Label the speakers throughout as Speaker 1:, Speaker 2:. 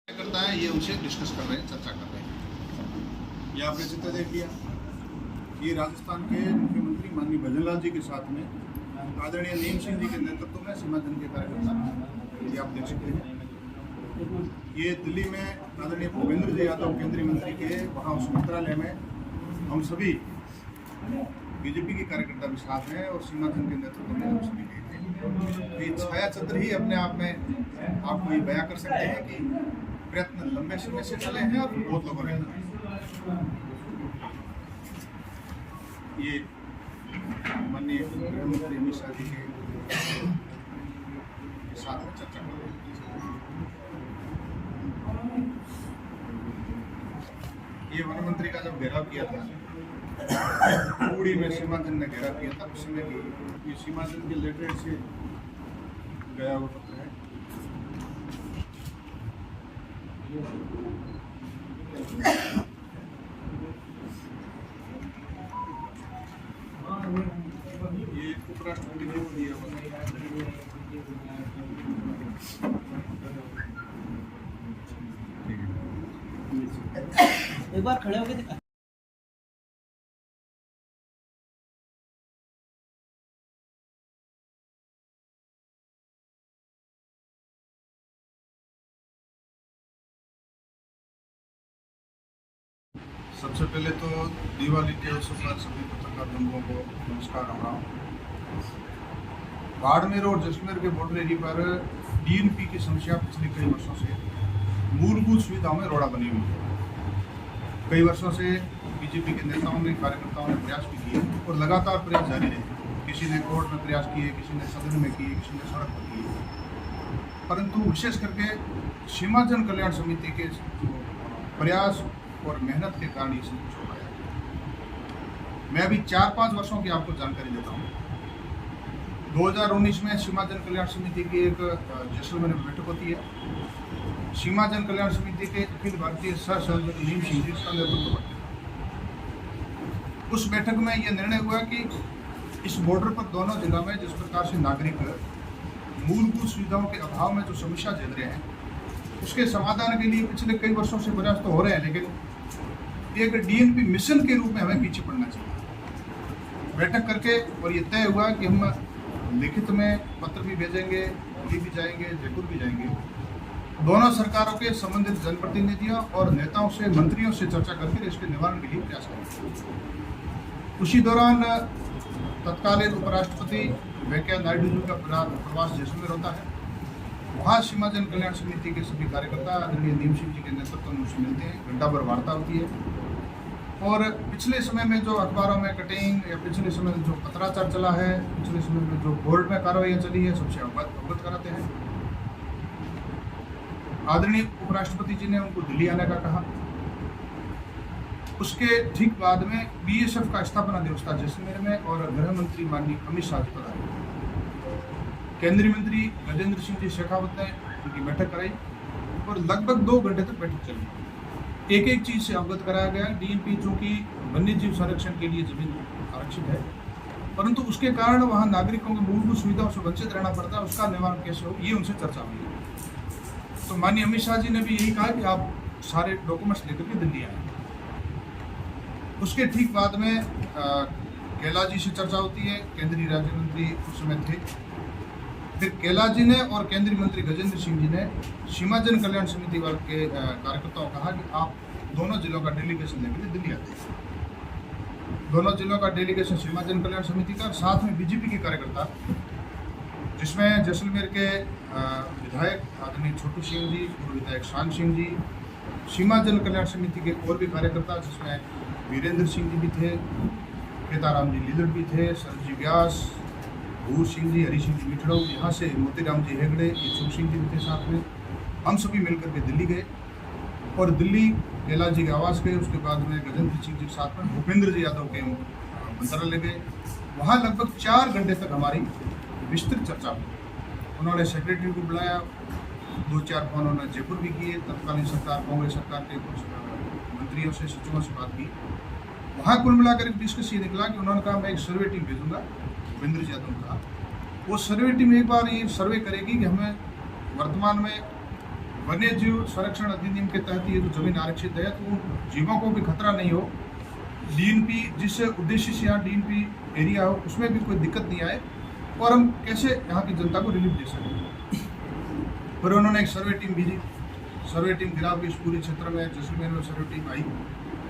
Speaker 1: करता है ये उनसे डिस्कस कर रहे हैं, चर्चा कर रहे हैं। ये आपने चित्र देख लिया। ये राजस्थान के मुख्यमंत्री माननीय भजनलाल जी के साथ में आदरणीय नीम सिंह जी के नेतृत्व में सीमा जन के कार्यकर्ता, ये आप देख सकते हैं। ये दिल्ली में आदरणीय भूपेंद्र जी यादव केंद्रीय मंत्री के वहाँ उस मंत्रालय में हम सभी बीजेपी के कार्यकर्ता भी साथ हैं और सीमा जन के नेतृत्व में हम सभी गए थे। ये छाया चित्र ही अपने आप में आपको ये बयां कर सकते हैं कि प्रयत्न लंबे समय से चले हैं और बहुत लोगों ने ये माननीय गृहमंत्री अमित शाह जी के साथ में चर्चा कर रहे हैं। ये वन मंत्री का जब घेराव किया था, पूरी में सीमांचल ने घेराव किया था, उस समय की ये सीमांचल के लेटर से गया हुआ पत्र है। ये उपराष्ट्रपति ने दिया हुआ
Speaker 2: एक बार खड़े होके दिखा।
Speaker 1: सबसे पहले तो दिवाली के अवसर पर सभी पत्रकार बंधुओं को नमस्कार कर रहा हूँ। बाड़मेर और जैसलमेर के बॉर्डर एरिया पर डीएनपी की समस्या पिछले कई वर्षों से मूलभूत सुविधाओं में रोड़ा बनी हुई है। कई वर्षों से बीजेपी के नेताओं ने, कार्यकर्ताओं ने प्रयास भी किए और लगातार प्रयास जारी रहे। किसी ने कोर्ट में प्रयास किए, किसी ने सदन में किए, किसी ने सड़क पर किए, परंतु विशेष करके सीमा जन कल्याण समिति के प्रयास और मेहनत के कारण ये सब कुछ हो पाया। मैं अभी 4-5 वर्षों की आपको जानकारी देता हूँ। 2019 में सीमा जन कल्याण समिति की एक जैसलमेर में बैठक होती है। सीमा जन कल्याण समिति के अखिल भारतीय सह संयोजक नीम सिंह जी का नेतृत्व करते हैं। उस बैठक में यह निर्णय हुआ कि इस बॉर्डर पर दोनों जिला में जिस प्रकार से नागरिक मूलभूत सुविधाओं के अभाव में जो समस्या झेल रहे हैं, उसके समाधान के लिए पिछले कई वर्षों से प्रयास तो हो रहे हैं, लेकिन एक डीएनपी मिशन के रूप में हमें पीछे पड़ना चाहिए। बैठक करके और ये तय हुआ कि हम लिखित में पत्र भी भेजेंगे, दिल्ली भी जाएंगे, जयपुर भी जाएंगे। दोनों सरकारों के संबंधित जनप्रतिनिधियों और नेताओं से, मंत्रियों से चर्चा करके इसके निवारण के लिए प्रयास करेंगे। उसी दौरान तत्कालीन उपराष्ट्रपति वेंकैया नायडू जी का प्रवास जैसलमेर होता है। वहाँ सीमा जन कल्याण समिति के सभी कार्यकर्ता आदरणीय नीम सिंह जी के नेतृत्व में उनसे मिलते हैं, घंटा भर वार्ता होती है और पिछले समय में जो अखबारों में कटिंग या पिछले समय में जो पत्राचार चला है, पिछले समय में जो कोर्ट में कार्रवाइयाँ चली है, सबसे अवगत कराते हैं। आदरणीय उपराष्ट्रपति जी ने उनको दिल्ली आने का कहा। उसके ठीक बाद में बीएसएफ का स्थापना दिवस था जैसलमेर में और गृह मंत्री माननीय अमित शाह जी पर आए। केंद्रीय मंत्री गजेंद्र सिंह जी शेखावत ने उनकी बैठक कराई और लगभग 2 घंटे तक बैठक चली। एक चीज से अवगत कराया गया। डीएनपी चूंकि वन्य जीव संरक्षण के लिए जमीन आरक्षित है, परंतु उसके कारण वहाँ नागरिकों की मूलभूत सुविधाओं से वंचित रहना पड़ता है, उसका निवारण कैसे हो, ये उनसे चर्चा हुई। तो माननीय अमित शाह जी ने भी यही कहा कि आप सारे डॉक्यूमेंट्स लेकर के दिल्ली आए। उसके ठीक बाद में कैलाश जी से चर्चा होती है। केंद्रीय राज्य मंत्री उस समय थे। फिर कैलाश जी ने और केंद्रीय मंत्री गजेंद्र सिंह जी ने सीमा जन कल्याण समिति वाले के कार्यकर्ताओं को कहा कि आप दोनों जिलों का डेलीगेशन लेकर दिल्ली आते हैं। दोनों जिलों का डेलीगेशन सीमा जन कल्याण समिति का, साथ में बीजेपी के कार्यकर्ता, जिसमें जैसलमेर के विधायक आदरणीय छोटू सिंह जी, पूर्व विधायक शान सिंह जी, सीमा जन कल्याण समिति के और भी कार्यकर्ता जिसमें वीरेंद्र सिंह जी भी थे, केताराम जी लीलर भी थे, सरजी व्यास, भूर सिंह जी, हरी सिंह जी मिठड़ो, यहाँ से मोतीराम जी हेगड़े, यशोक सिंह जी भी थे साथ में। हम सभी मिलकर के दिल्ली गए और दिल्ली कैलाश जी के आवास गए। उसके बाद में गजेंद्र सिंह जी के साथ में भूपेंद्र जी यादव के मंत्रालय गए। वहाँ लगभग 4 घंटे तक हमारी विस्तृत चर्चा हुई। उन्होंने सेक्रेटरी को बुलाया, 2-4 फोन उन्होंने जयपुर भी किए। तत्कालीन सरकार, कांग्रेस सरकार के कुछ मंत्रियों से, सचिवों से बात की। वहाँ कुल मिलाकर एक डिस्कस ये निकला कि उन्होंने कहा मैं एक सर्वे टीम भेजूंगा, भूपेंद्र जी यादव ने कहा। वो सर्वे टीम एक बार ये सर्वे करेगी कि हमें वर्तमान में वन्य जीव संरक्षण अधिनियम के तहत ये जो जमीन आरक्षित है तो जीवों को भी खतरा नहीं हो, डीएनपी जिस उद्देश्य से यहाँ डीएनपी एरिया हो उसमें भी कोई दिक्कत नहीं आए और हम कैसे यहाँ की जनता को रिलीफ दे सकें। फिर उन्होंने एक सर्वे टीम भेजी, सर्वे टीम गिराव के इस पूरे क्षेत्र में जैसलमेर में सर्वे टीम आई,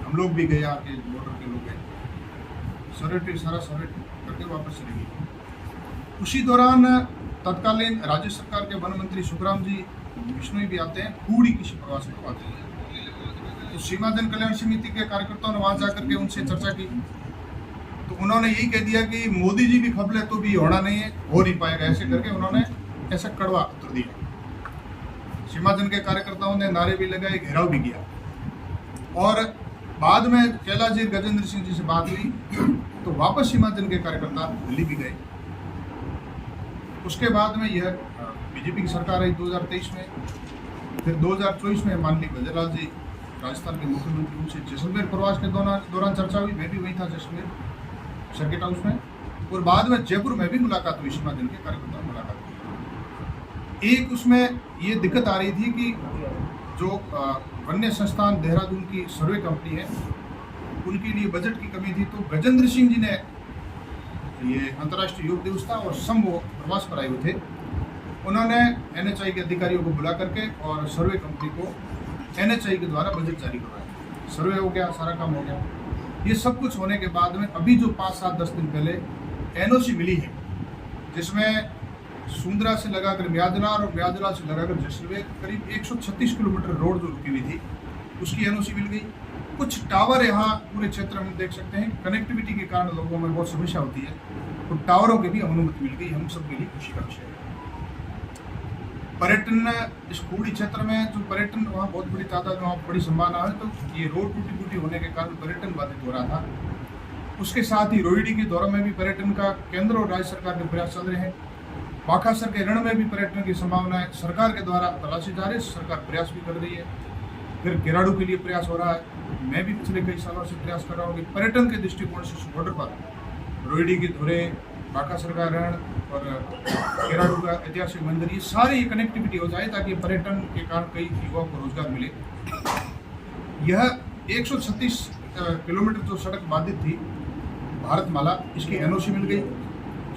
Speaker 1: हम लोग भी गए, आके बॉर्डर के लोग गए, सर्वे टीम सारा सर्वे करके वापस चली गई। उसी दौरान तत्कालीन राज्य सरकार के वन मंत्री सुखराम जी विष्णु भी आते हैं, खूड़ी किसी प्रवास में आते हैं, तो सीमा जन कल्याण समिति के कार्यकर्ताओं ने वहां जाकर के उनसे चर्चा की, तो उन्होंने यही कह दिया कि मोदी जी भी खबले तो भी होना नहीं है, हो नहीं पाएगा, ऐसे करके उन्होंने ऐसा कड़वा उत्तर दिया। सीमा जन के कार्यकर्ताओं ने नारे भी लगाए, घेराव भी किया और बाद में कैलाश जी गजेंद्र सिंह जी से बात हुई तो वापस सीमा जन के कार्यकर्ता दिल्ली भी गए। उसके बाद में यह बीजेपी की सरकार आई 2023 में, फिर 2024 में माननीय गजरलाल जी राजस्थान के मुख्यमंत्री उनसे जैसलमेर प्रवास के दौरान चर्चा हुई, मैं भी वही था जैसलमेर सर्किट हाउस में, और बाद में जयपुर में भी मुलाकात हुई, सीमा जन के कार्यकर्ताओं मुलाकात हुई। एक उसमें ये दिक्कत आ रही थी कि जो वन्य संस्थान देहरादून की सर्वे कंपनी है उनके लिए बजट की कमी थी, तो गजेंद्र सिंह जी ने ये अंतर्राष्ट्रीय योग दिवस था और समूह प्रवास पर आए हुए थे, उन्होंने एनएचआई के अधिकारियों को बुला करके और सर्वे कंपनी को एनएचआई के द्वारा बजट जारी करवाया, सर्वे हो गया, सारा काम हो गया। ये सब कुछ होने के बाद में अभी जो 5-7-10 दिन पहले एनओसी मिली है, जिसमें सुंदरा से लगाकर म्यादला और म्यादला से लगाकर जैसलमेर करीब 136 किलोमीटर रोड जो रुकी हुई थी उसकी एनओसी मिल गई। कुछ टावर यहाँ पूरे क्षेत्र में देख सकते हैं, कनेक्टिविटी के कारण लोगों में बहुत समस्या होती है, तो टावरों की भी अनुमति मिल गई, हम सब के लिए खुशी का विषय है। पर्यटन इस खूड़ी क्षेत्र में जो पर्यटन वहाँ बहुत बड़ी तादाद में वहाँ बड़ी संभावना है, तो ये रोड टूटी फूटी होने के कारण पर्यटन बाधित हो रहा था। उसके साथ ही रोहिणी के दौरे में भी पर्यटन का केंद्र और राज्य सरकार के प्रयास चल रहे हैं। बाखासर के रण में भी पर्यटन की संभावनाएं सरकार के द्वारा तलाशी जा रही है, सरकार प्रयास भी कर रही है। फिर किराड़ू के लिए प्रयास हो रहा है, मैं भी पिछले कई सालों से प्रयास कर रहा हूँ कि पर्यटन के दृष्टिकोण से बॉर्डर पर रोहिणी की धुरे, बाखासर का रण और किराड़ू का ऐतिहासिक मंदिर, ये सारी कनेक्टिविटी हो जाए ताकि पर्यटन के कारण कई युवाओं को रोजगार मिले। यह 136 किलोमीटर जो सड़क बाधित थी भारतमाला, इसकी एनओसी मिल गई,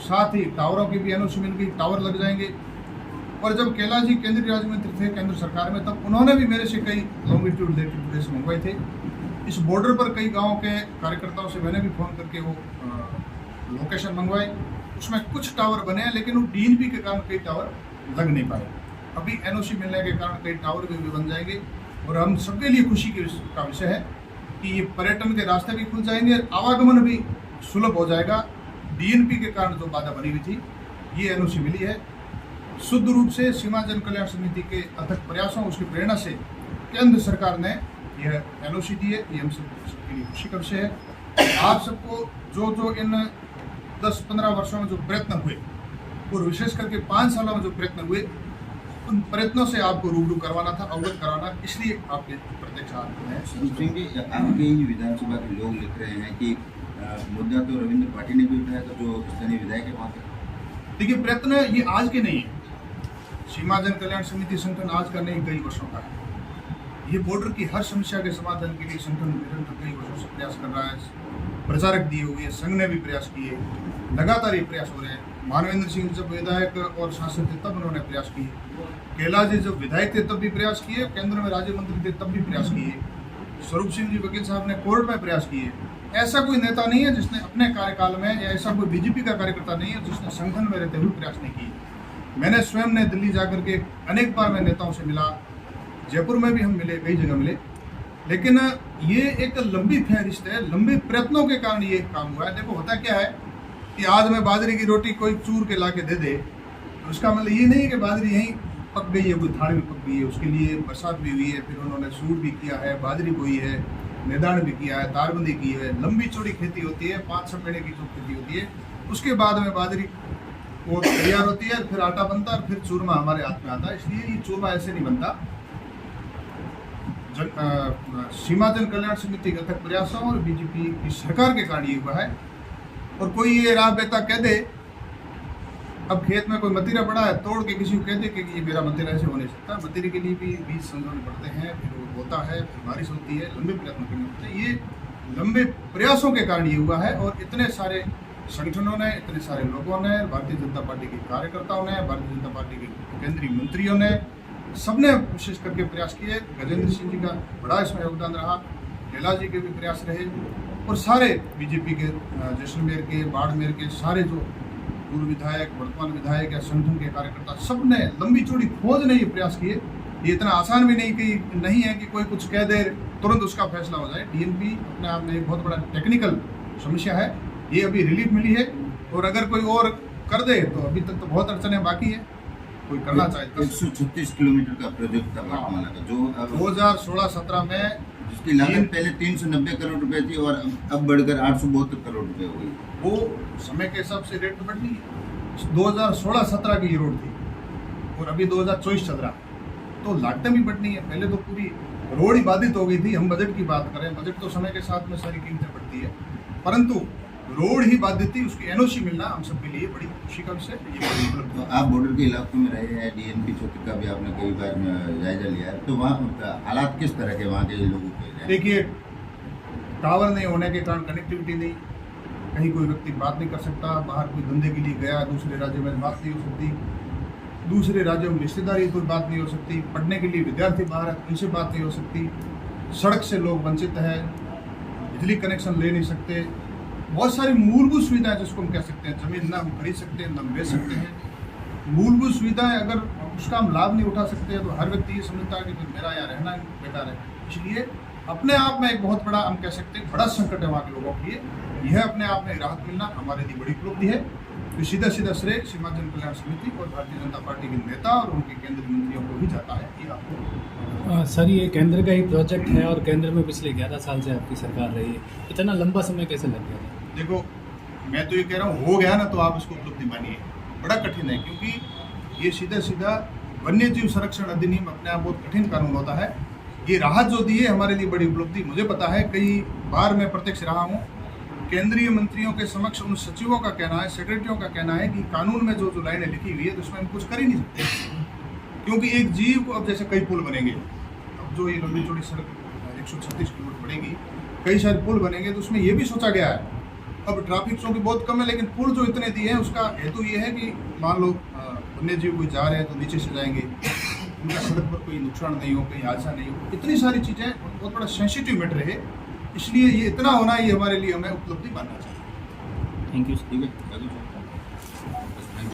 Speaker 1: साथ ही टावरों की भी एनओसी मिल गई, टावर लग जाएंगे। और जब कैलाश जी केंद्रीय राज्य मंत्री थे केंद्र सरकार में, तब उन्होंने भी मेरे से कई लॉन्गिट्यूड लेटिट्यूड मंगवाए थे। इस बॉर्डर पर कई गाँव के कार्यकर्ताओं से मैंने भी फ़ोन करके वो लोकेशन मंगवाए, उसमें कुछ टावर बने हैं, लेकिन वो डीएनपी के कारण कई टावर लग नहीं पाए। अभी एनओसी मिलने के कारण कई टावर भी बन जाएंगे और हम सबके लिए खुशी का विषय है कि ये पर्यटन के रास्ते भी खुल जाएंगे, आवागमन भी सुलभ हो जाएगा। डीएनपी के कारण जो बाधा बनी हुई थी, ये एनओसी मिली है। शुद्ध रूप से सीमा जन कल्याण समिति के अथक प्रयासों, उसकी प्रेरणा से केंद्र सरकार ने यह एनओसी दी है, ये हम सबके लिए खुशी का विषय है। आप सबको जो इन 10-15 वर्षों में जो प्रयत्न हुए और विशेष करके 5 सालों में जो प्रयत्न हुए, उन प्रयत्नों से आपको रूबरू करवाना था, अवगत करवाना, इसलिए आपके प्रत्यक्ष हैं।
Speaker 2: आपके ही विधानसभा के लोग लिख रहे हैं कि मुद्दा तो रविंद्र पाटिल ने भी उठाया था, जो स्थानीय विधायक है वहाँ पे।
Speaker 1: देखिए, प्रयत्न ये आज के नहीं है, सीमा जन कल्याण समिति संगठन आज का नहीं, कई वर्षों का है। ये बॉर्डर की हर समस्या के समाधान के लिए संगठन निरंतर कई वर्षों से प्रयास कर रहा है। प्रचारक दिए हुए, संघ ने भी प्रयास किए, लगातार ये प्रयास हो रहे हैं। मानवेंद्र सिंह जब विधायक और सांसद थे तब उन्होंने प्रयास किए, कैलाश जी जब विधायक थे तब भी प्रयास किए, केंद्र में राज्य मंत्री थे तब भी प्रयास किए, स्वरूप सिंह जी वकील साहब ने कोर्ट में प्रयास किए। ऐसा कोई नेता नहीं है जिसने अपने कार्यकाल में, या ऐसा कोई बीजेपी का कार्यकर्ता नहीं है जिसने संगठन में रहते हुए प्रयास नहीं किए। मैंने स्वयं ने दिल्ली जाकर के अनेक बार मैं नेताओं से मिला, जयपुर में भी हम मिले, कई जगह मिले, लेकिन ये एक लंबी फहरिस्त है, लंबे प्रयत्नों के कारण ये काम हुआ है। देखो, होता क्या है कि आज मैं बाजरे की रोटी कोई चूर के ला के दे दे, तो उसका मतलब ये नहीं है कि बाजरी यहीं पक गई है, कोई थाली में पक गई है। उसके लिए बरसात भी हुई है, फिर उन्होंने सूट भी किया है, बाजरी बोई है, मैदान भी किया है, तारबंदी की है, लंबी चौड़ी खेती होती है, 5-6 महीने की जो खेती होती है, उसके बाद में बाजरी वो तैयार होती है, फिर आटा बनता है, फिर चूरमा हमारे हाथ में आता है। इसलिए ये चूरमा ऐसे नहीं बनता। सीमा जन कल्याण समिति के अथक प्रयासों और बीजेपी की सरकार के कारण ये हुआ है। और कोई ये राह बेता कह दे अब खेत में कोई मतीरा पड़ा है, तोड़ के किसी को कहते कि ये मेरा मतीरा ऐसे हो नहीं सकता। मतीरे के लिए भी बीज संग्रहण पड़ते हैं, फिर वो होता है, फिर बारिश होती है, लंबे प्रयत्न करने होते हैं। ये लंबे प्रयासों के कारण ये हुआ है और इतने सारे संगठनों ने, इतने सारे लोगों ने, भारतीय जनता पार्टी के कार्यकर्ताओं ने, भारतीय जनता पार्टी के केंद्रीय मंत्रियों ने, सबने कोशिश करके प्रयास किए। गजेंद्र सिंह जी का बड़ा इसमें योगदान रहा, लीला जी के भी प्रयास रहे और सारे बीजेपी के, जैसलमेर के, बाड़मेर के सारे जो पूर्व विधायक, वर्तमान विधायक या संगठन के कार्यकर्ता, सबने लंबी चौड़ी खोज ने ये प्रयास किए। ये इतना आसान भी नहीं है कि कोई कुछ कह दे तुरंत उसका फैसला हो जाए। डीएनपी अपने आप में एक बहुत बड़ा टेक्निकल समस्या है, ये अभी रिलीफ मिली है और अगर कोई और कर दे तो अभी तक तो बहुत अड़चने बाकी है। कोई करना चाहे
Speaker 2: 136 किलोमीटर का प्रोजेक्ट था वर्तमान का, जो
Speaker 1: 2016-17 में
Speaker 2: जिसकी लागत पहले 390 करोड़ रुपए थी और अब बढ़कर 872 करोड़ रुपए हो गई।
Speaker 1: वो समय के हिसाब से रेट तो बढ़ नहीं है। 2016-17 की ये रोड थी और अभी 2024 चल रहा है, तो लागतें भी बढ़नी है। पहले तो पूरी रोड ही बाधित हो गई थी। हम बजट की बात करें, बजट तो समय के साथ में सारी कीमतें बढ़ती है, परंतु रोड ही बाधित थी, उसकी एनओसी मिलना हम सबके लिए बड़ी खुशी का विषय।
Speaker 2: तो आप बॉर्डर के इलाकों में रहे हैं, डीएनपी क्षेत्र का भी आपने कई बार जायजा लिया है, तो वहाँ हालात किस तरह के वहाँ के लोगों के?
Speaker 1: देखिए, टावर नहीं होने के कारण कनेक्टिविटी नहीं, कहीं कोई व्यक्ति बात नहीं कर सकता, बाहर कोई धंधे के लिए गया दूसरे राज्य में बात नहीं हो सकती, दूसरे राज्यों में रिश्तेदारी कोई बात नहीं हो सकती, पढ़ने के लिए विद्यार्थी बाहर है उनसे बात नहीं हो सकती, सड़क से लोग वंचित हैं, बिजली कनेक्शन ले नहीं सकते, बहुत सारी मूलभूत सुविधाएं जिसको हम कह सकते हैं, जमीन ना हम खरीद सकते हैं, ना हम बेच सकते हैं। मूलभूत सुविधाएं अगर उसका हम लाभ नहीं उठा सकते तो हर व्यक्ति ये समझता है कि मेरा यहाँ रहना बेकार है। इसलिए अपने आप में एक बहुत बड़ा, हम कह सकते हैं, बड़ा संकट है वहाँ के लोगों के लिए। यह अपने आप में राहत मिलना हमारे लिए बड़ी उपलब्धि है। तो सीधा श्रेय सीमांचल कल्याण समिति और भारतीय जनता पार्टी के नेता और उनके केंद्रीय मंत्रियों को ही जाता है। ये आपको
Speaker 3: सर, ये केंद्र का ही प्रोजेक्ट है और केंद्र में पिछले 11 साल से आपकी सरकार रही है, इतना लंबा समय कैसे लग गया?
Speaker 1: देखो, मैं तो ये कह रहा हूँ, हो गया ना तो आप इसको उपलब्धि मानिए। बड़ा कठिन है क्योंकि ये सीधा वन्य जीव संरक्षण अधिनियम अपने आप बहुत कठिन कानून होता है। ये राहत जो दी है हमारे लिए बड़ी उपलब्धि। मुझे पता है, कई बार मैं प्रत्यक्ष रहा हूँ, केंद्रीय मंत्रियों के समक्ष उन सचिवों का कहना है, सेक्रेटरियों का कहना है कि कानून में जो लाइनें लिखी हुई है तो उसमें हम कुछ कर ही नहीं सकते, क्योंकि एक जीव को, अब जैसे कई पुल बनेंगे, अब जो ये लंबी चौड़ी सड़क 136 किलोमीटर बनेगी, कई सारे पुल बनेंगे, तो उसमें ये भी सोचा गया है। अब ट्रैफिक चौकी बहुत कम है, लेकिन पुल जो इतने दिए हैं उसका हेतु ये है कि मान लो वन्य जीव कोई जा रहे हैं तो नीचे से जाएंगे, उनका सड़क पर कोई नुकसान नहीं हो, कहीं हादसा नहीं हो। इतनी सारी चीज़ें, बहुत बड़ा सेंसिटिव मैटर है, इसलिए ये इतना होना, ये हमारे लिए हमें उपलब्धि मानना चाहिए।
Speaker 3: Thank you.
Speaker 2: ठीक है।